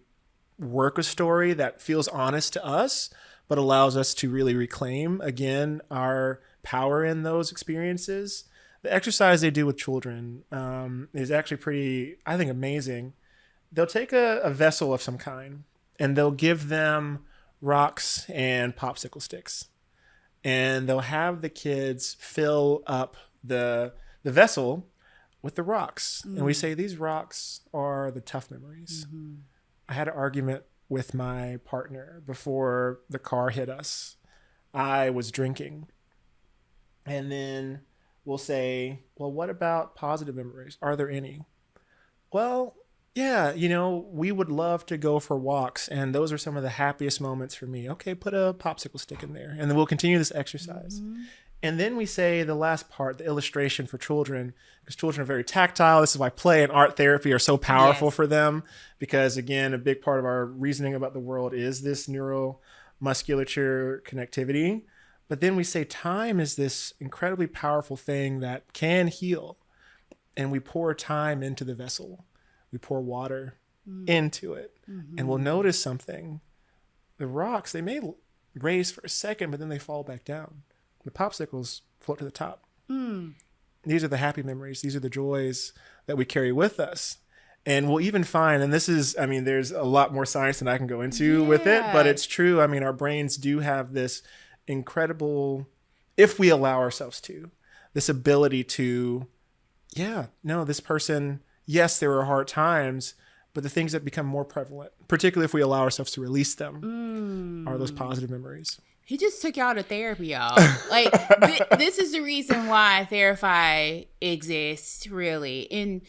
work a story that feels honest to us, but allows us to really reclaim, again, our power in those experiences. The exercise they do with children is actually pretty, I think, amazing. They'll take a vessel of some kind and they'll give them rocks and popsicle sticks. And they'll have the kids fill up the vessel with the rocks. And we say, these rocks are the tough memories. I had an argument with my partner before the car hit us. I was drinking. And then we'll say, well, what about positive memories? Are there any? Well, yeah, we would love to go for walks, and those are some of the happiest moments for me. Okay, put a popsicle stick in there, and then we'll continue this exercise. And then we say the last part, the illustration for children, because children are very tactile. This is why play and art therapy are so powerful for them, because, again, a big part of our reasoning about the world is this neuromusculature connectivity. But then we say time is this incredibly powerful thing that can heal, and we pour time into the vessel. We pour water into it, and we'll notice something. The rocks, they may raise for a second, but then they fall back down. The popsicles float to the top. These are the happy memories. These are the joys that we carry with us. And we'll even find, and this is, there's a lot more science than I can go into with it, but it's true. Our brains do have this incredible, if we allow ourselves to, this ability to, this person, yes, there are hard times, but the things that become more prevalent, particularly if we allow ourselves to release them, are those positive memories. He just took y'all to therapy, y'all. Like, this is the reason why Therify exists, really. And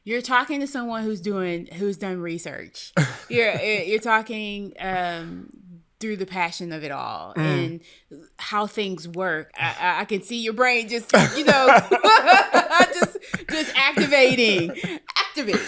you're talking to someone who's done research. You're talking through the passion of it all and how things work. I can see your brain just, just activating. Activate.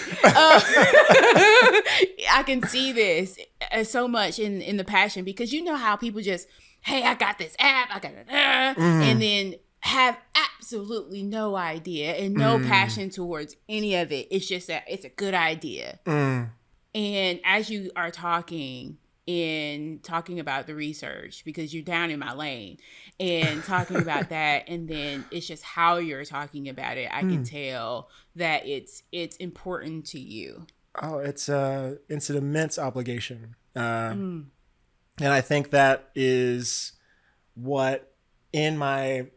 I can see this so much in the passion, because you know how people just, hey, I got this app, I got it, and then have absolutely no idea and no passion towards any of it. It's just that it's a good idea. And as you are talking about the research, because you're down in my lane, and talking about that, and then it's just how you're talking about it, I can tell that it's important to you. Oh, it's an immense obligation. And I think that is what, in my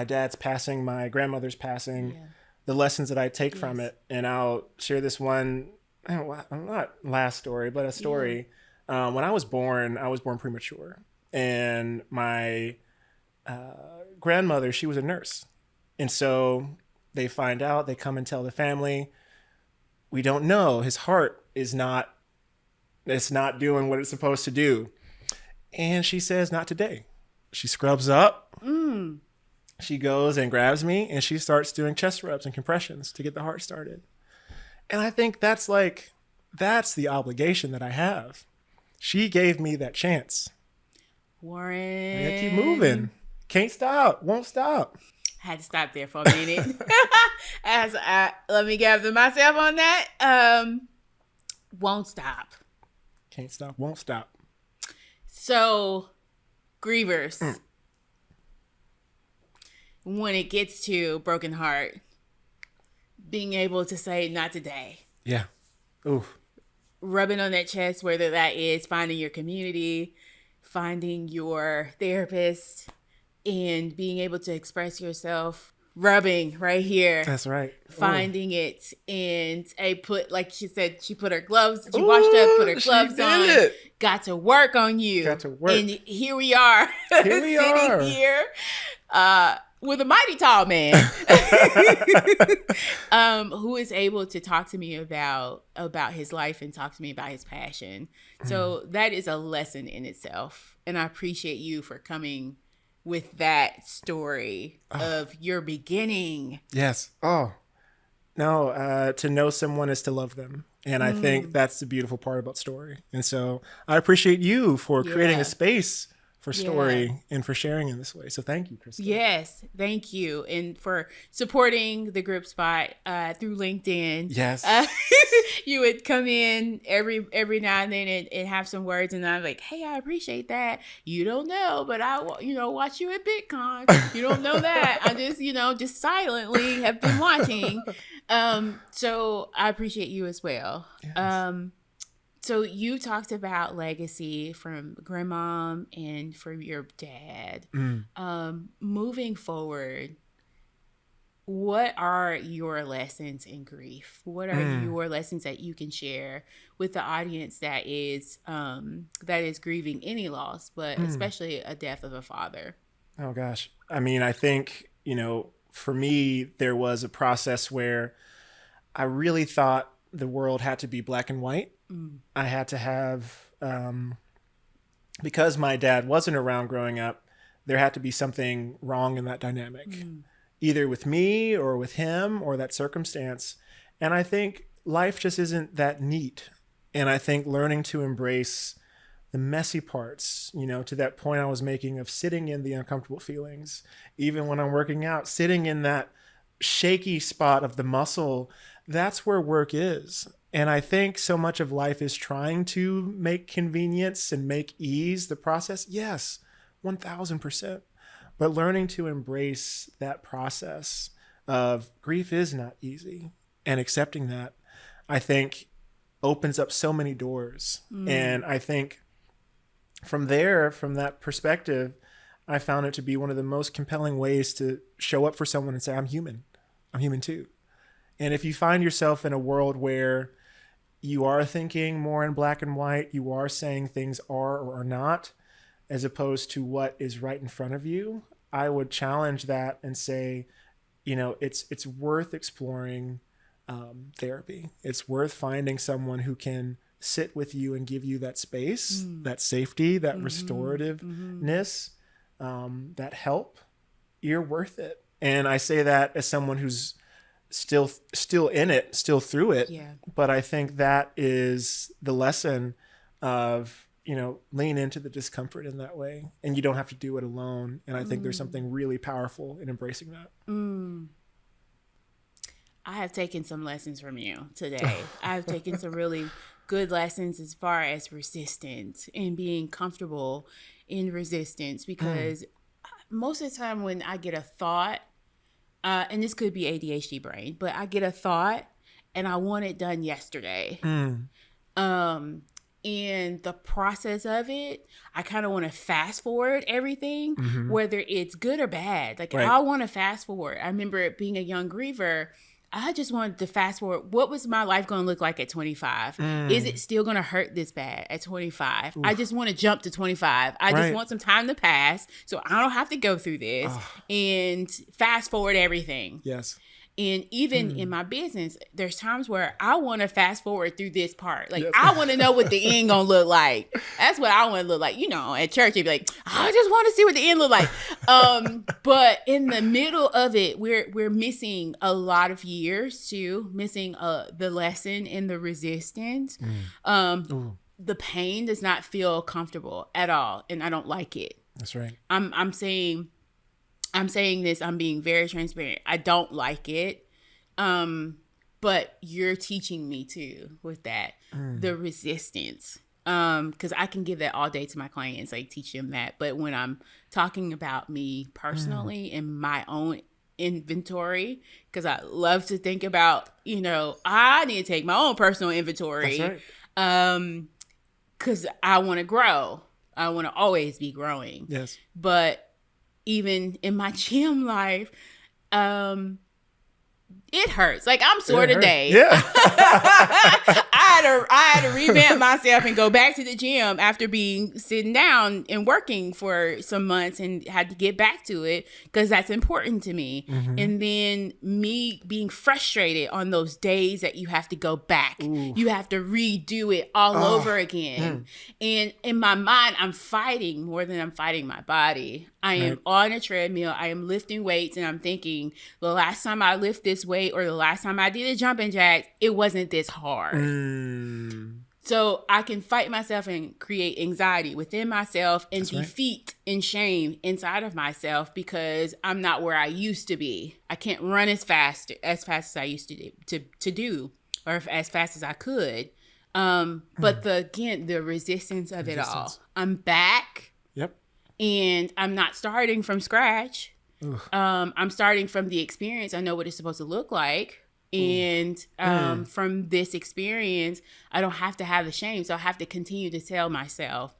dad's passing, my grandmother's passing, the lessons that I take from it. And I'll share this one, not last story, but a story. When I was born premature, and my grandmother, she was a nurse. And so they find out, they come and tell the family, we don't know, his heart it's not doing what it's supposed to do. And she says, not today. She scrubs up. She goes and grabs me, and she starts doing chest rubs and compressions to get the heart started. And I think that's the obligation that I have. She gave me that chance. Warren. I gotta keep moving. Can't stop. Won't stop. I had to stop there for a minute. Let me gather myself on that. Won't stop. Can't stop. Won't stop. So, grievers, when it gets to broken heart, being able to say, not today. Yeah. Ooh. Rubbing on that chest, whether that is finding your community, finding your therapist, and being able to express yourself, rubbing right here. That's right. Finding it. And like she said, she put her gloves, she washed up, put her gloves on, got to work on you. Got to work. And here we are. Here we sitting are. here with a mighty tall man who is able to talk to me about his life and talk to me about his passion. So that is a lesson in itself. And I appreciate you for coming with that story of your beginning. Yes. Oh, no. To know someone is to love them. And I think that's the beautiful part about story. And so I appreciate you for creating a space for story and for sharing in this way. So thank you, Krista. Yes, thank you. And for supporting the Grip Spot through LinkedIn. Yes. You would come in every now and then and have some words, and I'm like, hey, I appreciate that. You don't know, but I watch you at BitCon. You don't know that. I just silently have been watching. So I appreciate you as well. Yes. So you talked about legacy from grandmom and from your dad. Moving forward, what are your lessons in grief? What are your lessons that you can share with the audience that is grieving any loss, but especially a death of a father? Oh gosh. I mean, I think, for me, there was a process where I really thought the world had to be black and white. I had to have, because my dad wasn't around growing up, there had to be something wrong in that dynamic, either with me or with him or that circumstance. And I think life just isn't that neat. And I think learning to embrace the messy parts, to that point I was making of sitting in the uncomfortable feelings, even when I'm working out, sitting in that shaky spot of the muscle, that's where work is. And I think so much of life is trying to make convenience and make ease the process. Yes, 1000%. But learning to embrace that process of grief is not easy, and accepting that, I think, opens up so many doors. And I think from that perspective, I found it to be one of the most compelling ways to show up for someone and say, I'm human too. And if you find yourself in a world where you are thinking more in black and white, you are saying things are or are not, as opposed to what is right in front of you, I would challenge that and say, it's worth exploring therapy. It's worth finding someone who can sit with you and give you that space, that safety, that restorativeness, that help. You're worth it. And I say that as someone who's still in it, still through it. Yeah. But I think that is the lesson of, lean into the discomfort in that way, and you don't have to do it alone. And I think there's something really powerful in embracing that. I have taken some lessons from you today. I've taken some really good lessons as far as resistance and being comfortable in resistance, because most of the time when I get a thought, and this could be ADHD brain, but I get a thought and I want it done yesterday. And the process of it, I kind of want to fast forward everything, whether it's good or bad. Like, I want to fast forward. I remember being a young griever, I just wanted to fast forward. What was my life going to look like at 25? Is it still going to hurt this bad at 25? Oof. I just want to jump to 25. I just want some time to pass so I don't have to go through this and fast forward everything. Yes. And even in my business, there's times where I want to fast forward through this part. Like, I want to know what the end going to look like. That's what I want to look like. At church, you'd be like, I just want to see what the end look like. But in the middle of it, we're missing a lot of years too, missing the lesson in the resistance. The pain does not feel comfortable at all. And I don't like it. That's right. I'm saying I'm saying this, I'm being very transparent. I don't like it. But you're teaching me too with that, the resistance. Because I can give that all day to my clients, like teach them that. But when I'm talking about me personally in my own inventory, because I love to think about, I need to take my own personal inventory. That's right. Because I want to grow. I want to always be growing. Yes. But even in my gym life, it hurts. Like, I'm sore today. Yeah. I had to revamp myself and go back to the gym after being sitting down and working for some months, and had to get back to it because that's important to me. Mm-hmm. And then me being frustrated on those days that you have to go back. Ooh. You have to redo it all over again. And in my mind, I'm fighting more than I'm fighting my body. I am on a treadmill. I am lifting weights, and I'm thinking, the last time I lift this weight, or the last time I did a jumping jack, it wasn't this hard. So I can fight myself and create anxiety within myself and defeat and shame inside of myself because I'm not where I used to be. I can't run as fast as I used to do, or as fast as I could. But the resistance of it all. I'm back. Yep. And I'm not starting from scratch. I'm starting from the experience. I know what it's supposed to look like. And from this experience, I don't have to have the shame. So I have to continue to tell myself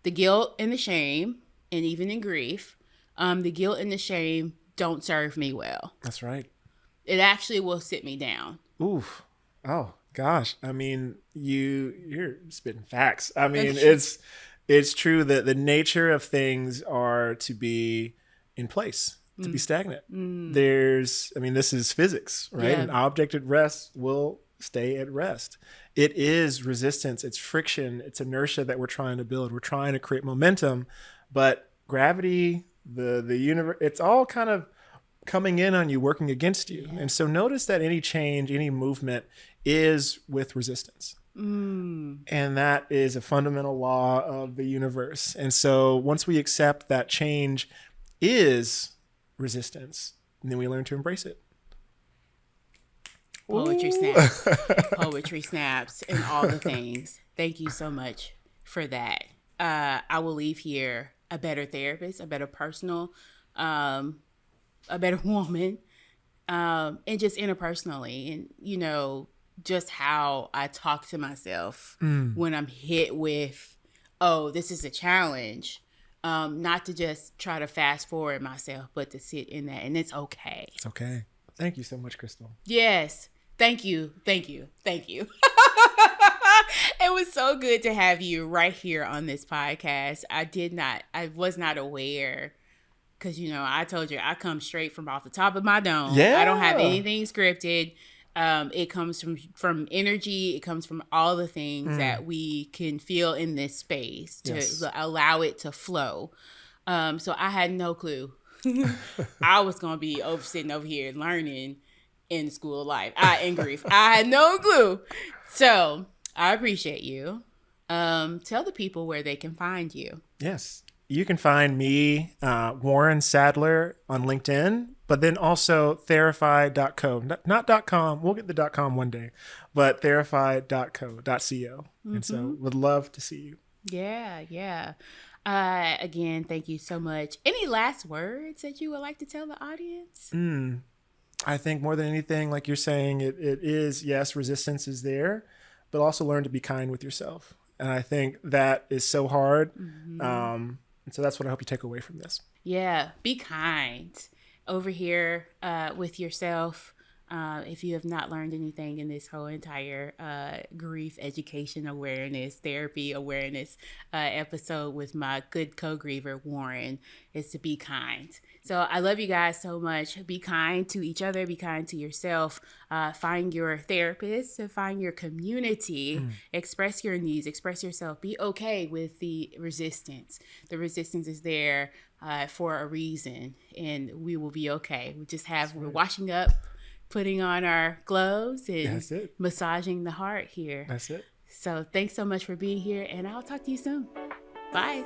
the guilt and the shame, and even in grief, the guilt and the shame don't serve me well. That's right. It actually will sit me down. Oof. Oh, gosh. I mean, you're spitting facts. I mean, it's true that the nature of things are to be in place, to be stagnant. This is physics, right? Yeah. An object at rest will stay at rest. It is resistance, it's friction, it's inertia that we're trying to build. We're trying to create momentum, but gravity, the universe, it's all kind of coming in on you, working against you. Yeah. And so notice that any change, any movement is with resistance. And that is a fundamental law of the universe. And so once we accept that change is resistance, and then we learn to embrace it. Poetry snaps. Poetry snaps and all the things. Thank you so much for that. I will leave here a better therapist, a better personal, a better woman, and just interpersonally. And, just how I talk to myself when I'm hit with, this is a challenge. Not to just try to fast forward myself, but to sit in that. And it's okay. It's okay. Thank you so much, Crystal. Yes. Thank you. Thank you. Thank you. It was so good to have you right here on this podcast. I was not aware, because, I told you I come straight from off the top of my dome. Yeah. I don't have anything scripted. It comes from energy. It comes from all the things that we can feel in this space to allow it to flow. So I had no clue. I was going to be sitting over here learning in the school of life. In grief. I had no clue. So I appreciate you. Tell the people where they can find you. Yes. You can find me, Warren Sadler, on LinkedIn, but then also Therify.co. Not .com. We'll get the .com one day, but Therify.co. And so would love to see you. Yeah. Again, thank you so much. Any last words that you would like to tell the audience? I think more than anything, like you're saying, it is, yes, resistance is there, but also learn to be kind with yourself. And I think that is so hard. And so that's what I hope you take away from this. Yeah, be kind over here with yourself. If you have not learned anything in this whole entire grief education awareness, therapy awareness episode with my good co-griever, Warren, is to be kind. So I love you guys so much. Be kind to each other. Be kind to yourself. Find your therapist. Find your community. Express your needs. Express yourself. Be okay with the resistance. The resistance is there for a reason, and we will be okay. We're washing up, putting on our gloves, and massaging the heart here. That's it. So thanks so much for being here, and I'll talk to you soon. Bye.